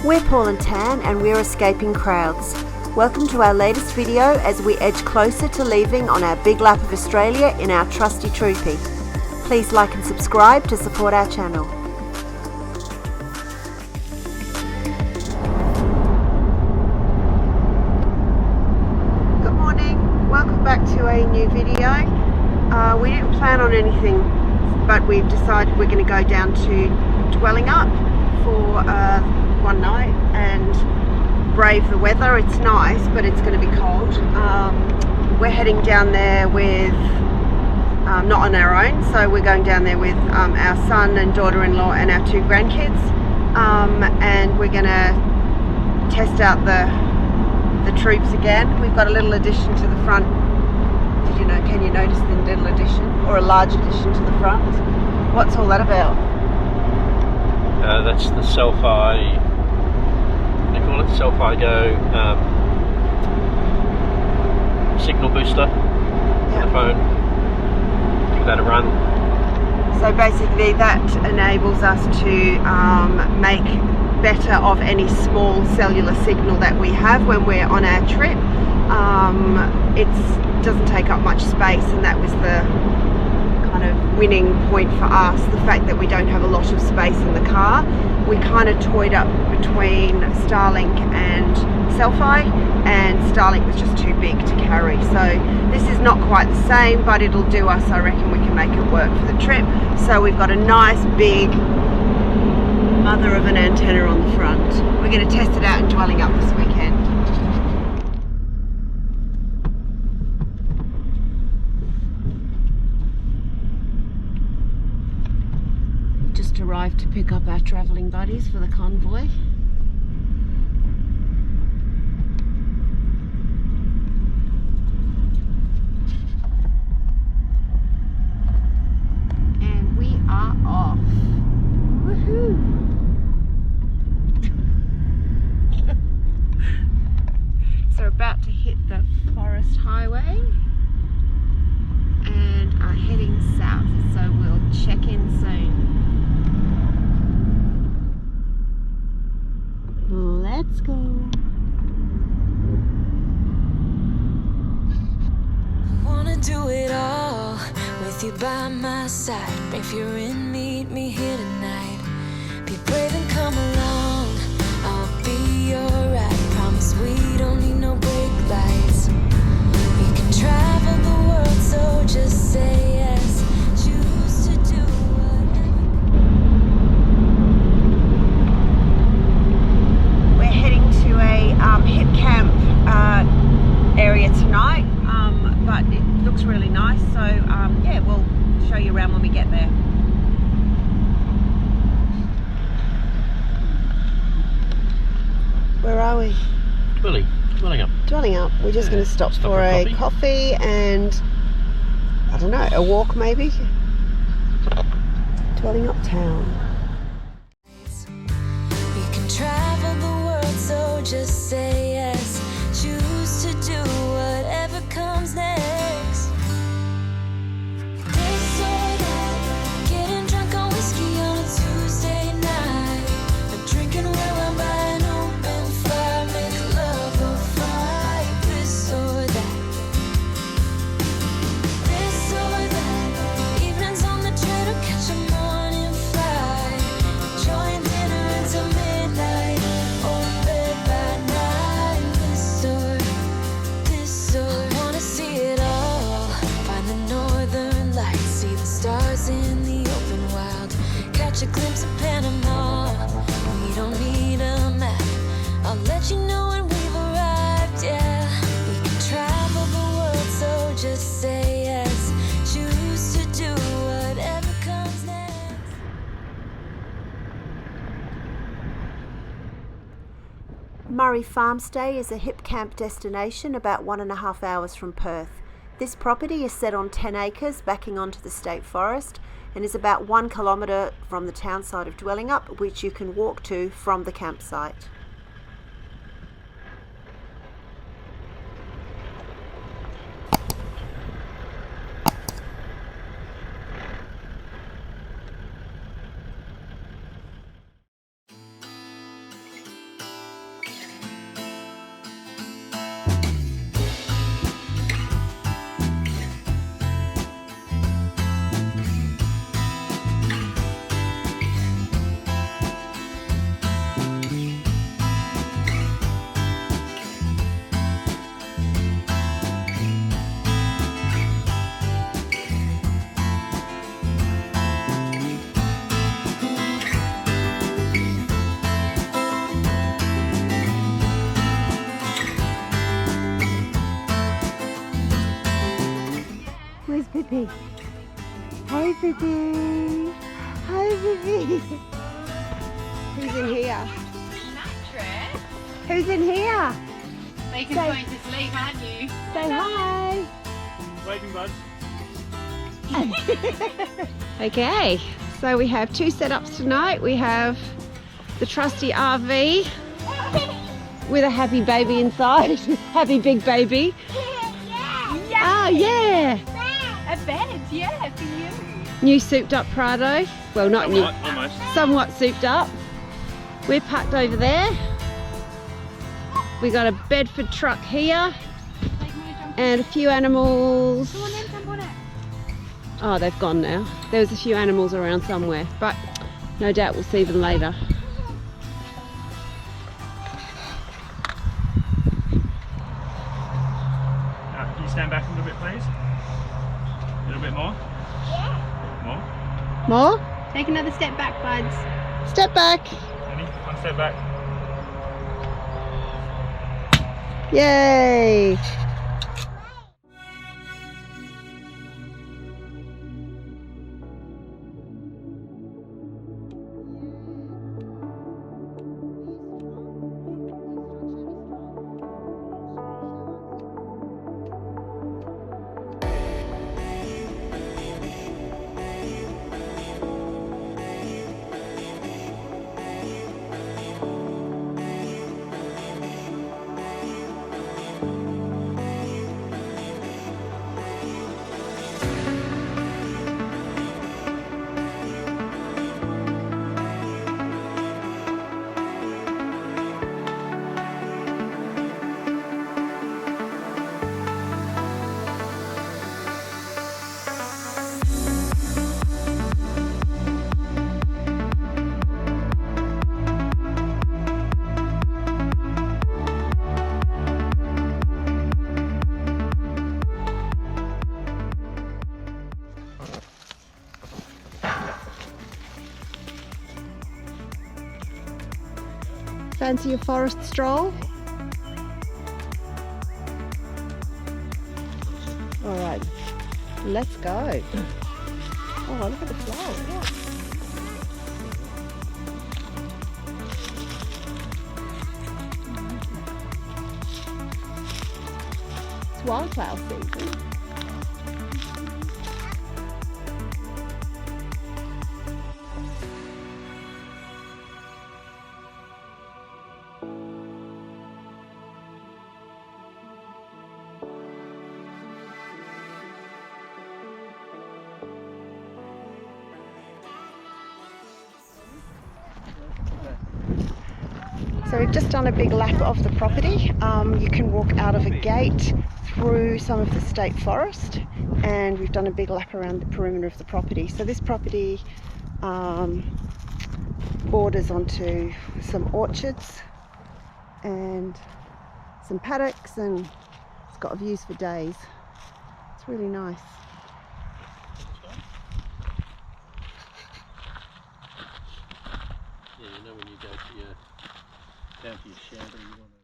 We're Paul and Tan and we're escaping crowds. Welcome to our latest video as we edge closer to leaving on our big lap of Australia in our trusty TROOPY. Please like and subscribe to support our channel. Good morning, welcome back to a new video. We didn't plan on anything, but we've decided we're going to go down to Dwellingup for one night and brave the weather. It's nice, but it's going to be cold. We're heading down there with not on our own, so we're going down there with our son and daughter-in-law and our two grandkids, and we're going to test out the troops again. We've got a little addition to the front. Did you know? Can you notice the little addition or a large addition to the front? What's all that about? That's the Selfie. They call it Selfie Go signal booster for the phone. Give that a run. So basically, that enables us to make better of any small cellular signal that we have when we're on our trip. It doesn't take up much space, and that was the kind of winning point for us, the fact that we don't have a lot of space in the car. We kind of toyed up between Starlink and Selfie, and Starlink was just too big to carry. So this is not quite the same, but it'll do us. I reckon we can make it work for the trip. So we've got a nice big mother of an antenna on the front. We're going to test it out in Dwellingup this weekend. Just arrived to pick up our travelling buddies for the convoy. And we are off. Woohoo! So we're about to hit the forest highway and are heading south, so we'll check in soon. Let's go. Wanna do it all with you by my side. If you're in, meet me here tonight. Be brave and come along. I'll be alright. Promise we don't need no brake lights. We can travel the world, so just say yes. Choose to do whatever. We're heading to a hip camp area tonight, but it looks really nice. So yeah, we'll show you around when we get there. Where are we? Dwellingup. Dwellingup. We're just going to stop for a coffee and, I don't know, a walk maybe. Dwellingup town. We can travel the world, so just say yes. Choose to do whatever comes next. This or that, getting drunk on whiskey on a Tuesday night, or drinking rum by an open fire, make love or fight. This or that. This or that, evenings on the train or catch a morning flight, enjoying dinner until midnight, or bed by night. This or I wanna see it all. Find the northern lights, see the stars in the open wild, catch a glimpse of Panama. We don't need a map, I'll let you know when we've arrived. Yeah, we can travel the world, so just say yes. Choose to do whatever comes next. Murray Farmstay is a hip camp destination about 1.5 hours from Perth. This property is set on 10 acres backing onto the state forest and is about 1 kilometre from the town site of Dwellingup, which you can walk to from the campsite. Troopy. Hey, baby. Hi, baby. Who's in here? Mattress. Who's in here? Bacon's going to sleep, aren't you? Say hi. Waving buds. Okay, so we have 2 setups tonight. We have the trusty RV with a happy baby inside. Happy big baby. Oh yeah. A bed, yeah, for you. New souped up Prado. Well, not new. Almost. Somewhat souped up. We're parked over there. We got a Bedford truck here and a few animals. Come on then, jump on it. Oh, they've gone now. There was a few animals around somewhere, but no doubt we'll see them later. Can you stand back a little bit, please? A little bit more? Yeah. More? More? Take another step back, buds. Step back. Any? One step back. Yay! Fancy a forest stroll? All right, let's go. Oh, look at the flowers. Yeah. It's wildflower season. So we've just done a big lap of the property. You can walk out of a gate through some of the state forest, and we've done a big lap around the perimeter of the property. So this property borders onto some orchards and some paddocks, and it's got views for days. It's really nice. Yeah, you know when you go to your down to your shed, you want to.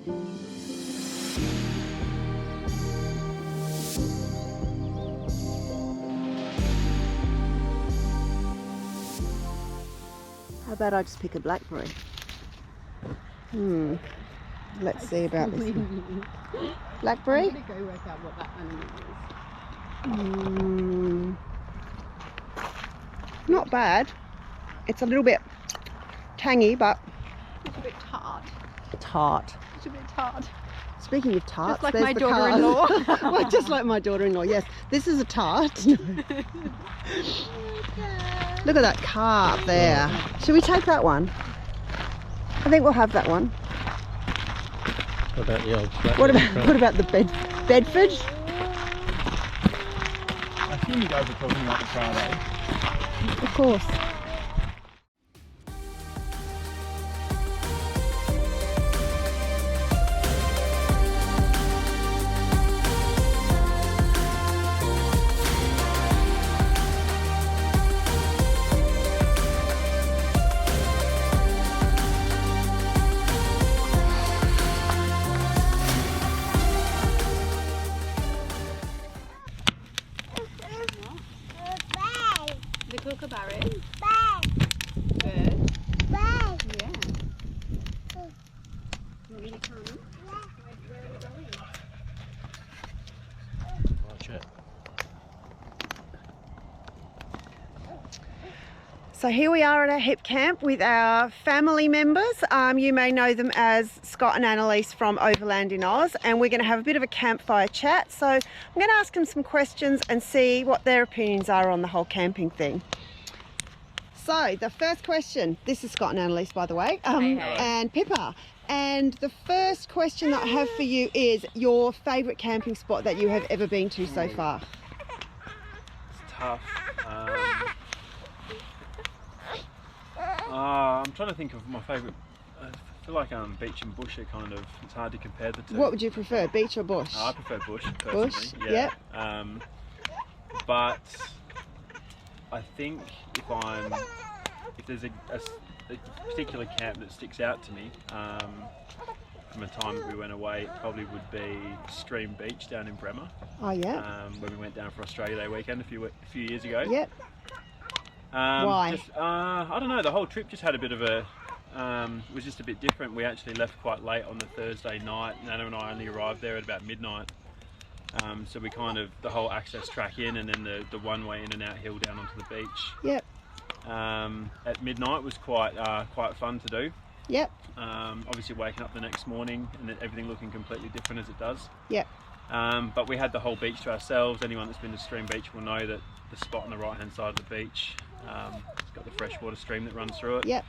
How about I just pick a blackberry? Let's see about this one. Blackberry? I'm gonna go work out what that animal is. Not bad. It's a little bit tangy, but It's a bit tart. tart. It's a bit tart. Speaking of tarts, Just like there's my the daughter-in-law. cars. Well, just like my daughter-in-law, yes. This is a tart. Look at that car up there. Should we take that one? I think we'll have that one. What about the old What about the Bedford? I assume you guys are talking about the Prado. Of course. The kookaburras. Bird. Yeah. You want me to come? Where are you going? Watch it. So here we are at our hip camp with our family members. You may know them as Scott and Annalise from Overland in Oz, and we're going to have a bit of a campfire chat. So I'm going to ask them some questions and see what their opinions are on the whole camping thing. So the first question, this is Scott and Annalise, by the way, Hey. and Pippa. And the first question that I have for you is your favourite camping spot that you have ever been to so far. It's tough. I'm trying to think of my favourite. I feel like beach and bush are kind of. It's hard to compare the two. What would you prefer, beach or bush? I prefer bush personally. Bush, Yeah. But I think if there's a particular camp that sticks out to me from a time that we went away, it probably would be Stream Beach down in Bremer. Oh yeah. When we went down for Australia Day weekend a few years ago. Yep. Why? Just, I don't know. The whole trip just had a bit of a. Was just a bit different. We actually left quite late on the Thursday night. Nana and I only arrived there at about midnight. So we kind of the whole access track in, and then the one-way in and out hill down onto the beach. Yep. At midnight was quite fun to do. Yep. Obviously waking up the next morning and everything looking completely different as it does. Yep. But we had the whole beach to ourselves. Anyone that's been to Stream Beach will know that the spot on the right hand side of the beach, it's got the freshwater stream that runs through it. Yep.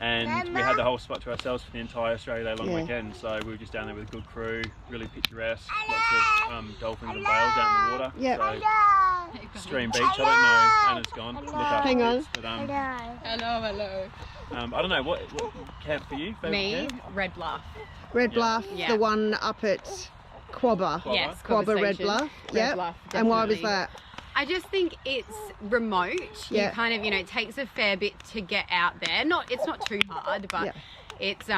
And we had the whole spot to ourselves for the entire Australia Day long Yeah. weekend. So we were just down there with a good crew, really picturesque, lots of dolphins and whales out in the water. Yep. So Stream Beach, I don't know, Anna's gone. Look after Hang on. kids, but, Hello. I don't know, what camp for you? Favourite Me, camp? Red Bluff. Red Yeah. Bluff, Yeah. the one up at Quabba. Quabba. Yes, Quabba Red Station. Bluff. Red Yep. Bluff, And why was definitely. that? I just think it's remote. Yeah. You kind of, it takes a fair bit to get out there. It's not too hard, but Yeah. it's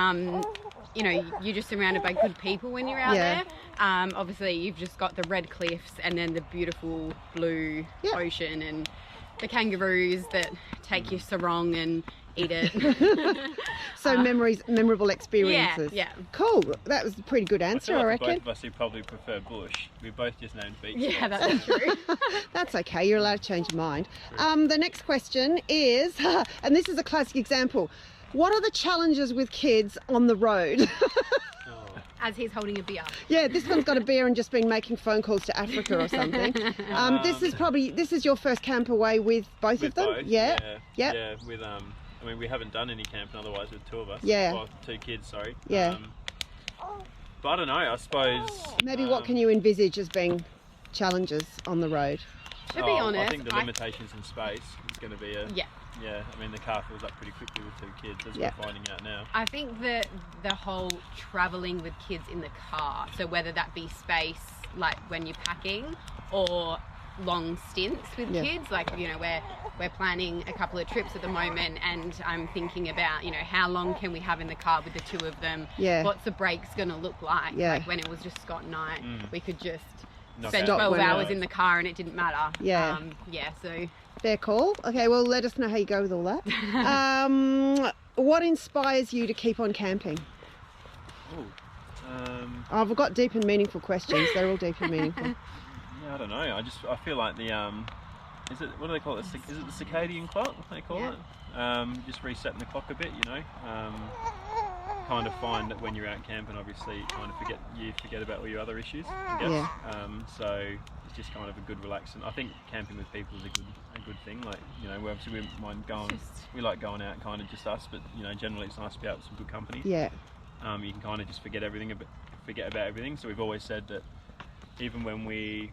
you're just surrounded by good people when you're out Yeah. there. Obviously you've just got the red cliffs and then the beautiful blue Yeah. ocean and the kangaroos that take your sarong and eat it. So memorable experiences. yeah. Cool. That was a pretty good I answer, feel I like reckon. both of us who probably prefer bush. We both just named beach. Yeah, spots. that's true. That's okay. You're allowed to change your mind. The next question is, and this is a classic example. What are the challenges with kids on the road? As he's holding a beer. Yeah, this one's got a beer and just been making phone calls to Africa or something. This is your first camp away with both With of them? both, Yeah. Yep. Yeah, with I mean, we haven't done any camping otherwise with two of us. Yeah. Well, two kids, sorry. Yeah. But I don't know, I suppose. Maybe what can you envisage as being challenges on the road? To be honest, I think the limitations in space is going to be a. Yeah. Yeah, I mean, the car fills up pretty quickly with two kids, as Yeah. we're finding out now. I think that the whole travelling with kids in the car, so whether that be space, like when you're packing, or long stints with Yeah. kids. Like, you know, we're planning a couple of trips at the moment, and I'm thinking about, you know, how long can we have in the car with the two of them? Yeah. What's the breaks going to look like? Yeah. Like when it was just Scott and I, we could just spend out. 12 Stop hours when- in the car and it didn't matter. Yeah. So Fair call. Okay, well, let us know how you go with all that. What inspires you to keep on camping? Oh, we've got deep and meaningful questions. They're all deep and meaningful. Yeah, I don't know. I feel like the is it, what do they call it? Is it the circadian clock? They call it. Just resetting the clock a bit, you know. Kind of find that when you're out camping, obviously, you forget about all your other issues, I guess. Yeah. So it's just kind of a good relaxing. I think camping with people is a good thing. Like, you know, obviously we mind going. We like going out, kind of just us, but you know, generally it's nice to be out with some good company. Yeah. You can kind of just forget about everything. So we've always said that even when we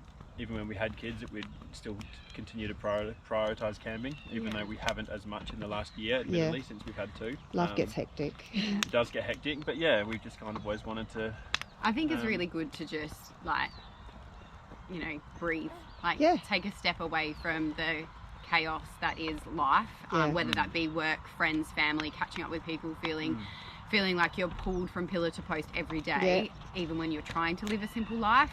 had kids, that we'd still continue to prioritise camping, even though we haven't as much in the last year, admittedly, since we've had two. Life gets hectic. It does get hectic, but yeah, we've just kind of always wanted to. I think it's really good to just, like, you know, breathe. Like, take a step away from the chaos that is life, whether that be work, friends, family, catching up with people, feeling like you're pulled from pillar to post every day, even when you're trying to live a simple life,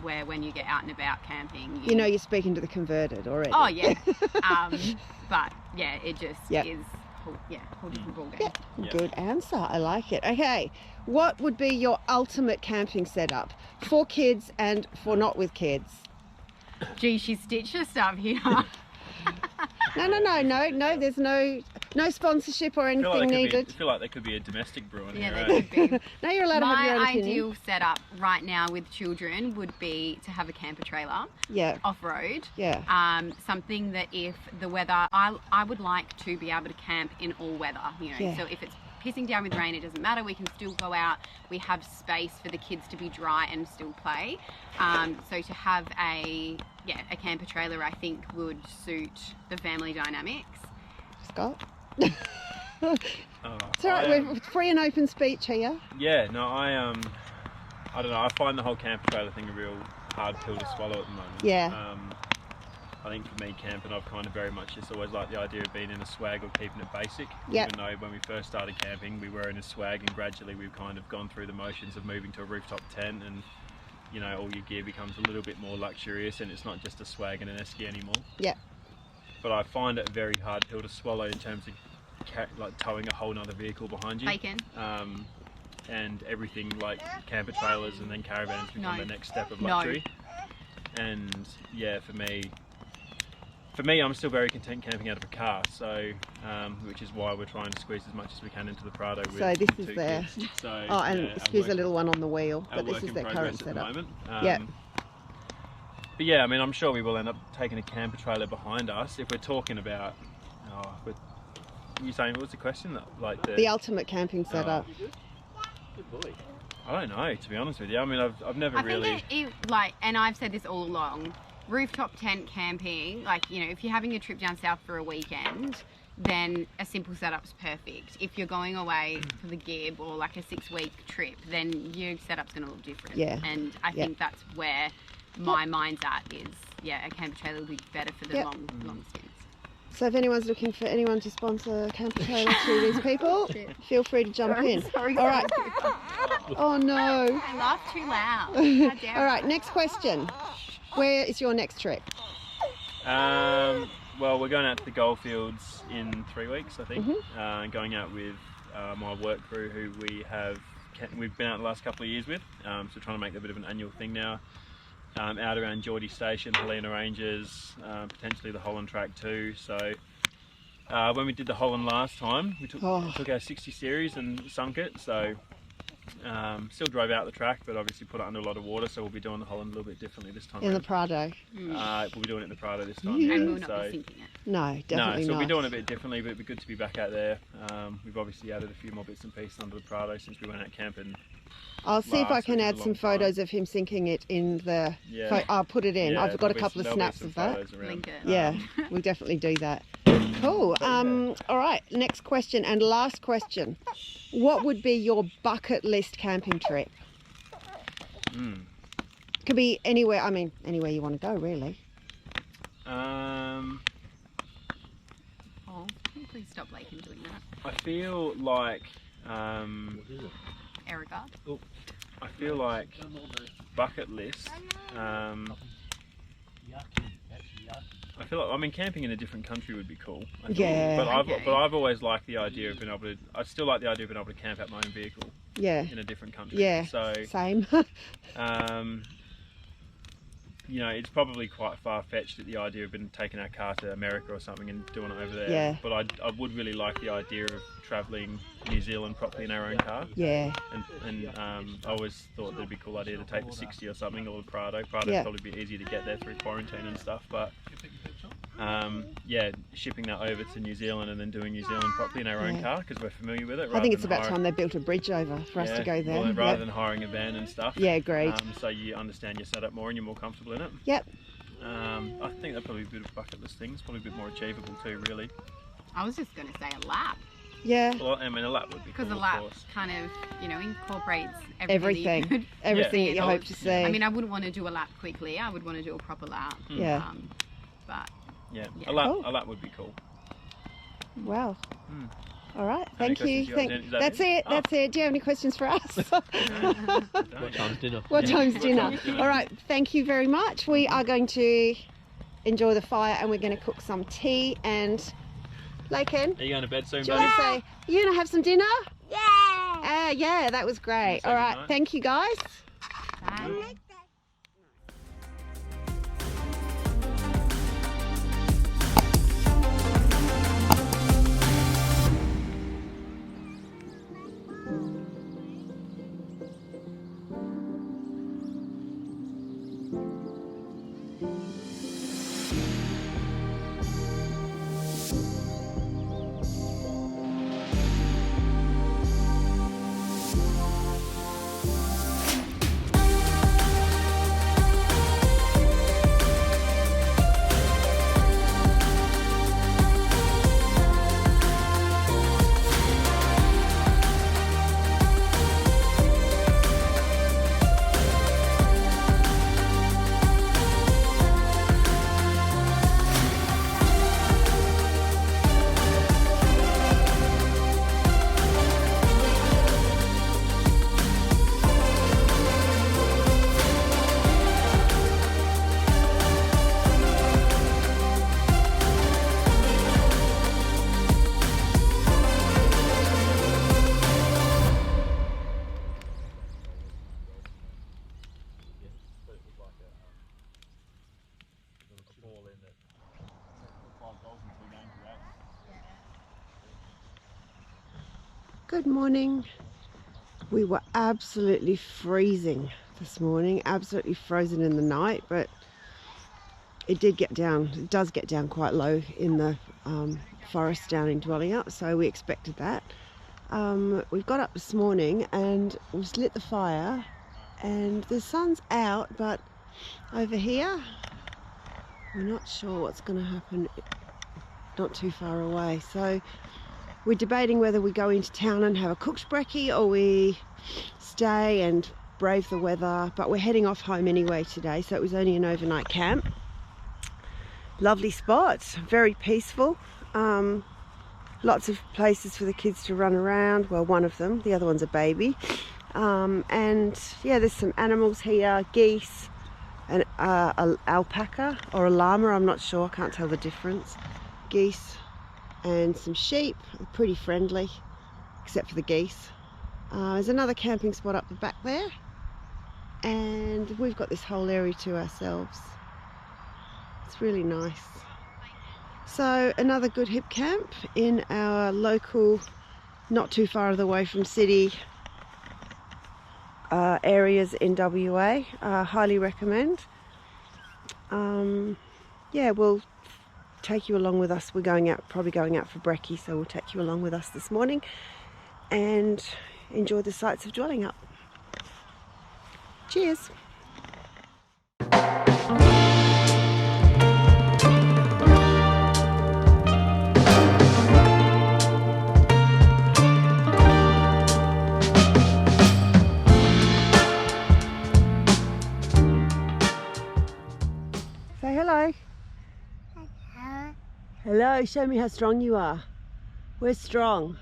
where when you get out and about camping... You know you're speaking to the converted already. Oh, yeah. But, yeah, it just is, whole different ballgame. Yeah. Good answer. I like it. Okay, what would be your ultimate camping setup for kids and for not with kids? Gee, she stitched her stuff here. No, there's no sponsorship or anything needed. I feel like there could be a domestic brew in here. Yeah, there could be. No, you're allowed to have your own My opinion. ideal setup right now with children would be to have a camper trailer. Yeah. Off-road. Yeah. Something that if the weather... I would like to be able to camp in all weather, you know. Yeah. So if it's pissing down with rain, it doesn't matter. We can still go out. We have space for the kids to be dry and still play. So to have a camper trailer, I think would suit the family dynamics. Scott? It's all right, we're free and open speech here. Yeah, no, I don't know. I find the whole camper trailer thing a real hard pill to swallow at the moment. Yeah. I think for me, camping, I've kind of very much just always liked the idea of being in a swag or keeping it basic. Yep. Even though when we first started camping, we were in a swag, and gradually we've kind of gone through the motions of moving to a rooftop tent, and you know, all your gear becomes a little bit more luxurious, and it's not just a swag and an esky anymore. Yeah. But I find it a very hard pill to swallow in terms of like towing a whole nother vehicle behind you. Bacon. And everything like camper trailers and then caravans become the next step of luxury. And yeah, for me, I'm still very content camping out of a car. So, which is why we're trying to squeeze as much as we can into the Prado. With So this is two there. kids. So, Oh, and excuse a little one on the wheel, but this is their current at the setup. moment. Yeah. But yeah, I mean, I'm sure we will end up taking a camper trailer behind us if we're talking about. You saying what was the question? Like the ultimate camping setup. Good boy. I don't know, to be honest with you. I mean, I've never really. I think and I've said this all along. Rooftop tent camping, like, you know, if you're having a trip down south for a weekend, then a simple setup's perfect. If you're going away for the Gib or like a 6-week trip, then your setup's going to look different. Yeah. And I think that's where my mind's at is, a camper trailer would be better for the long stints. So if anyone's looking for anyone to sponsor a camper trailer to these people, feel free to jump in. Sorry. All right. Oh no. I laughed too loud. How dare All right, next question. Where is your next trip? Well, we're going out to the Goldfields in 3 weeks, I think. Going out with my work crew, who we've been out the last couple of years with. So trying to make that a bit of an annual thing now. Out around Geordie Station, Helena Ranges, potentially the Holland track too. So when we did the Holland last time, we took our 60 series and sunk it. So still drove out the track, but obviously put it under a lot of water. So we'll be doing the Holland a little bit differently this time. In the Prado. We'll be doing it in the Prado this time. And we'll not be sinking it. No, definitely not. So we'll be doing it a bit differently, but it'd be good to be back out there. We've obviously added a few more bits and pieces under the Prado since we went out camping. I'll see if I can add some photos of him sinking it in the... I'll put it in. I've got a couple of snaps of that. Link it. Yeah, we'll definitely do that. Cool. All right, next question and last question. What would be your bucket list camping trip? Mm. Could be anywhere, I mean, anywhere you want to go, really. Oh, can you please stop Lakin doing that? I feel like Erigard. I feel like bucket list. I feel like, I mean, camping in a different country would be cool. I think. Yeah. But I've always liked the idea of being able to. I still like the idea of being able to camp out my own vehicle. Yeah. In a different country. Yeah. So same. you know, it's probably quite far-fetched at the idea of taking our car to America or something and doing it over there. Yeah. But I would really like the idea of travelling New Zealand properly in our own car. Yeah. And I always thought that'd be a cool idea to take the 60 or something, or the Prado. Prado'd Yeah. probably be easier to get there through quarantine and stuff. But yeah, shipping that over to New Zealand and then doing New Zealand properly in our own car because we're familiar with it. I think it's about time they built a bridge over for us to go there. Well, rather than hiring a van and stuff. Yeah, agreed. So you understand your setup more and you're more comfortable in it. Yep. I think that'd probably be a bit of bucket list things, probably a bit more achievable too, really. I was just going to say a lap. Yeah. Well, I mean, a lap would be cool, Because a of lap course. kind of, you know, incorporates Everything. Everything that you hope to see. I mean, I wouldn't want to do a lap quickly. I would want to do a proper lap. Yeah. But Yeah, Yeah. a lap, Cool. a lap would be cool. Wow. All right. Any Thank you. questions you got, Jen? Is that That's it. Oh. That's it. Do you have any questions for us? What time's dinner? What time's dinner? time's dinner? All right. Thank you very much. We are going to enjoy the fire and we're going to cook some tea. And Lakin, Are you going to bed soon, do you buddy? want to say, you going to have some dinner? Yeah. Yeah, that was great. Say All right. goodnight. Thank you, guys. bye. Good morning. We were absolutely freezing this morning, absolutely frozen in the night, but it does get down quite low in the forest down in Dwellingup, so we expected that. We've got up this morning and we've lit the fire and the sun's out, but over here we're not sure what's going to happen not too far away. So we're debating whether we go into town and have a cooked brekkie or we stay and brave the weather, but we're heading off home anyway today, so it was only an overnight camp. Lovely spot, very peaceful, lots of places for the kids to run around. Well, one of them, the other one's a baby, and yeah, there's some animals here, geese, an alpaca or a llama, I'm not sure, I can't tell the difference, geese and some sheep, pretty friendly except for the geese. There's another camping spot up the back there and we've got this whole area to ourselves. It's really nice. So another good hip camp in our local, not too far away from city areas in WA. Highly recommend. Yeah, we'll take you along with us. We're probably going out for brekkie, so we'll take you along with us this morning and enjoy the sights of Dwellingup. Cheers. Say hello. Hello, show me how strong you are. We're strong.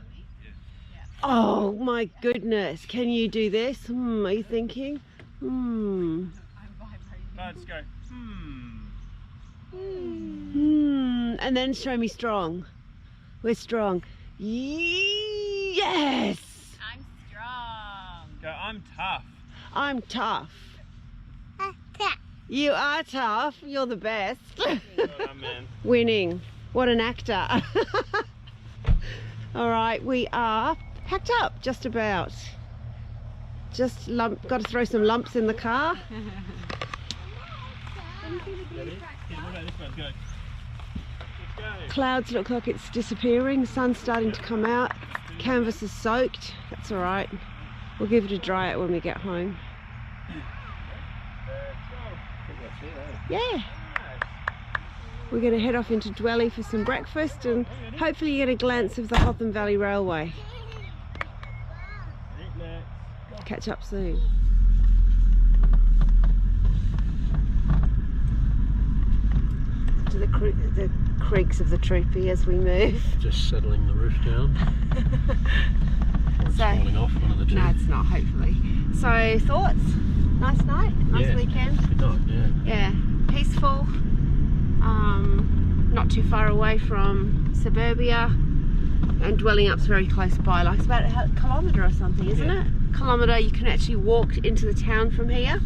Oh my goodness, can you do this? Are you thinking? Let's go. And then show me strong. We're strong. Yes! I'm strong. Go, I'm tough. I'm tough. You are tough. You're the best. Well done, man. Winning. What an actor. All right, we are packed up just about. Just got to throw some lumps in the car. Ready? Here, what about this one? Go. Let's go. Clouds look like it's disappearing. Sun's starting to come out. Canvas is soaked. That's all right. We'll give it a dry out when we get home. Yeah. We're going to head off into Dwelly for some breakfast and hopefully get a glance of the Hotham Valley Railway. Catch up soon. To the creaks of the Troopy as we move. Just settling the roof down. Or it's falling off, one of the two. No, it's not, hopefully. So, thoughts? Nice night? Nice weekend? Good night, yeah. Yeah, peaceful. Not too far away from suburbia. And Dwellingup's very close by, like it's about a kilometre or something, isn't it? Kilometre, you can actually walk into the town from here.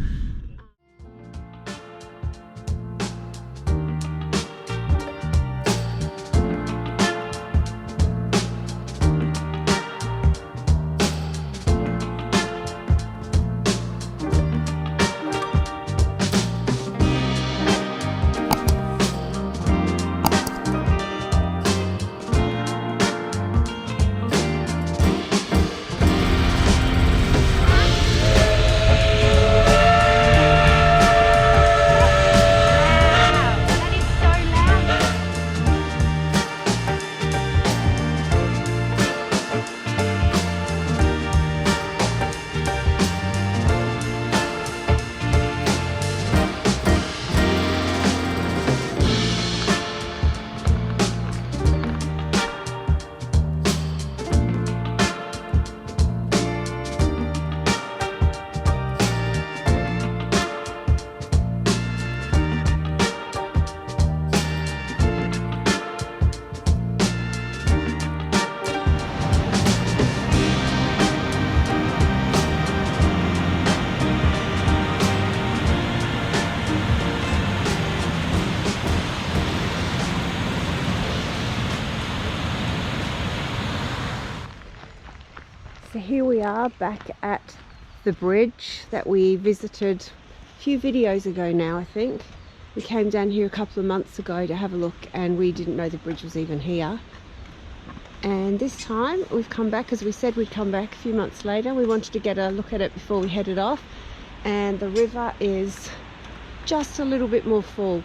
So here we are back at the bridge that we visited a few videos ago now, I think. We came down here a couple of months ago to have a look and we didn't know the bridge was even here. And this time we've come back, as we said we'd come back a few months later. We wanted to get a look at it before we headed off. And the river is just a little bit more full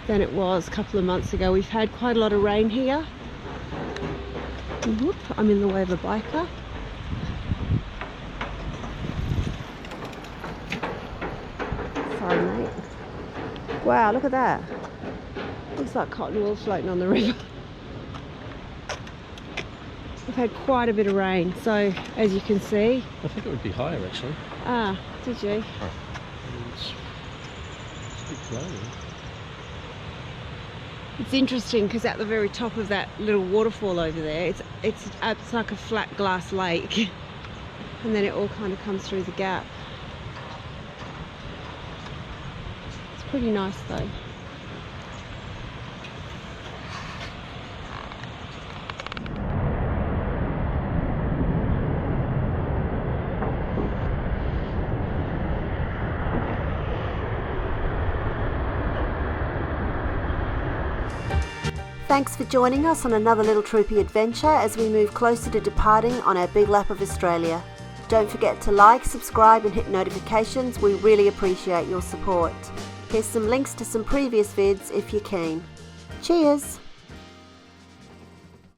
than it was a couple of months ago. We've had quite a lot of rain here. Whoop, I'm in the way of a biker. Sorry, mate. Wow, look at that. Looks like cotton wool floating on the river. We've had quite a bit of rain, so as you can see. I think it would be higher actually. Ah, did you? It's a bit low. It's interesting because at the very top of that little waterfall over there, it's like a flat glass lake, and then it all kind of comes through the gap. It's pretty nice though. Thanks for joining us on another little Troopy adventure as we move closer to departing on our big lap of Australia. Don't forget to like, subscribe and hit notifications. We really appreciate your support. Here's some links to some previous vids if you're keen. Cheers!